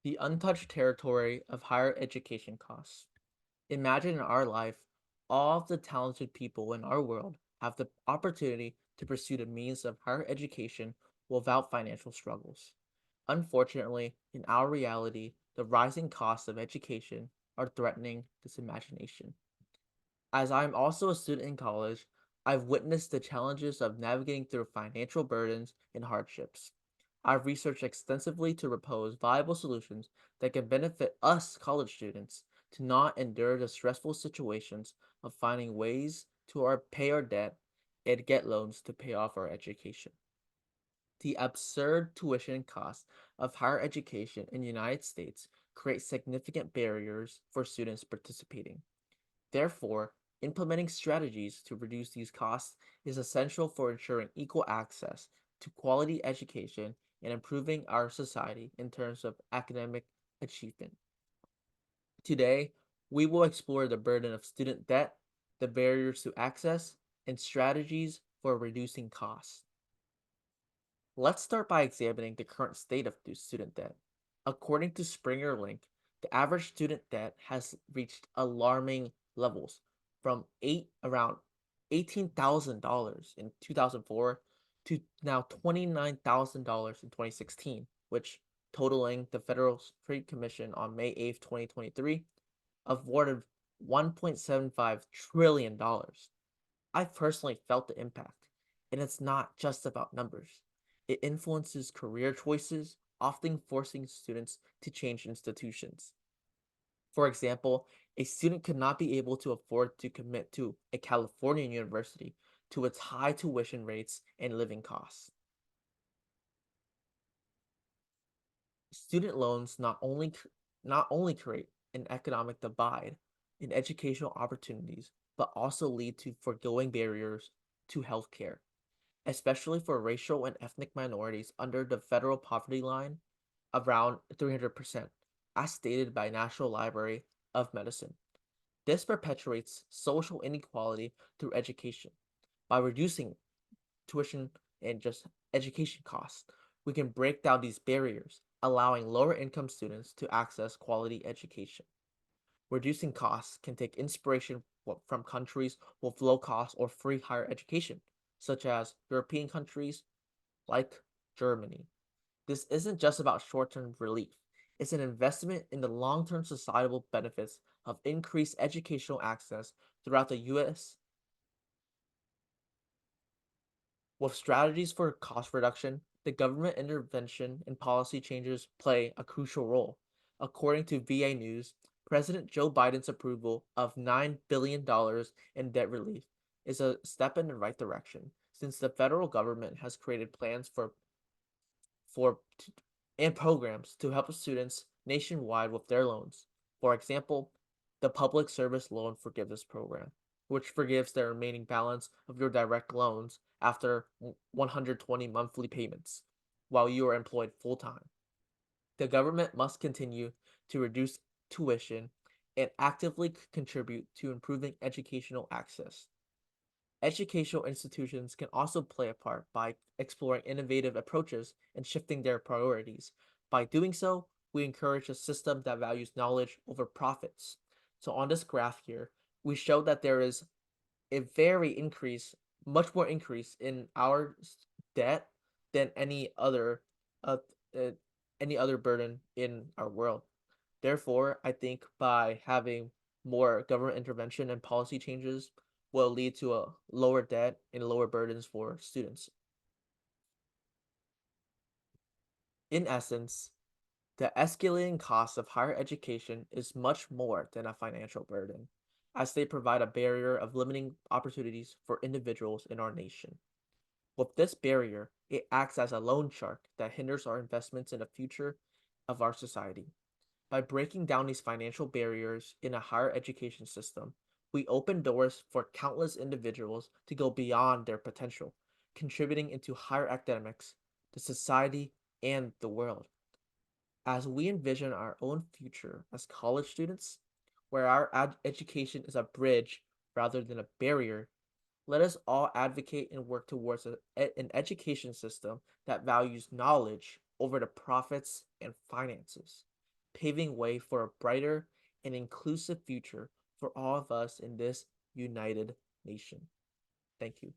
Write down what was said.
The untouched territory of higher education costs. Imagine in our life, all of the talented people in our world have the opportunity to pursue the means of higher education without financial struggles. Unfortunately, in our reality, the rising costs of education are threatening this imagination. As I am also a student in college, I've witnessed the challenges of navigating through financial burdens and hardships. I've researched extensively to propose viable solutions that can benefit us college students to not endure the stressful situations of finding ways to pay our debt and get loans to pay off our education. The absurd tuition costs of higher education in the United States create significant barriers for students participating. Therefore, implementing strategies to reduce these costs is essential for ensuring equal access to quality education and improving our society in terms of academic achievement. Today, we will explore the burden of student debt, the barriers to access, and strategies for reducing costs. Let's start by examining the current state of student debt. According to Springer Link, the average student debt has reached alarming levels from around $18,000 in 2004 to now $29,000 in 2016, which totaling the Federal Trade Commission on May 8th, 2023, awarded $1.75 trillion. I've personally felt the impact, and it's not just about numbers. It influences career choices, often forcing students to change institutions. For example, a student could not be able to afford to commit to a California university to its high tuition rates and living costs. Student loans not only create an economic divide in educational opportunities, but also lead to foregoing barriers to healthcare, especially for racial and ethnic minorities under the federal poverty line, around 300%, as stated by National Library of Medicine. This perpetuates social inequality through education. By reducing tuition and just education costs, we can break down these barriers, allowing lower income students to access quality education. Reducing costs can take inspiration from countries with low cost or free higher education, such as European countries like Germany. This isn't just about short term relief, it's an investment in the long term societal benefits of increased educational access throughout the US. With strategies for cost reduction, the government intervention and policy changes play a crucial role. According to VA News, President Joe Biden's approval of $9 billion in debt relief is a step in the right direction, since the federal government has created plans for and programs to help students nationwide with their loans. For example, the Public Service Loan Forgiveness Program, which forgives the remaining balance of your direct loans after 120 monthly payments while you are employed full time. The government must continue to reduce tuition and actively contribute to improving educational access. Educational institutions can also play a part by exploring innovative approaches and shifting their priorities. By doing so, we encourage a system that values knowledge over profits. So on this graph here, we show that there is a much more increase in our debt than uh, uh, any other burden in our world. Therefore, I think by having more government intervention and policy changes will lead to a lower debt and lower burdens for students. In essence, the escalating cost of higher education is much more than a financial burden, as they provide a barrier of limiting opportunities for individuals in our nation. With this barrier, it acts as a loan shark that hinders our investments in the future of our society. By breaking down these financial barriers in a higher education system, we open doors for countless individuals to go beyond their potential, contributing into higher academics, the society, and the world. As we envision our own future as college students, where our education is a bridge rather than a barrier, let us all advocate and work towards an education system that values knowledge over the profits and finances. paving way for a brighter and inclusive future for all of us in this united nation. Thank you.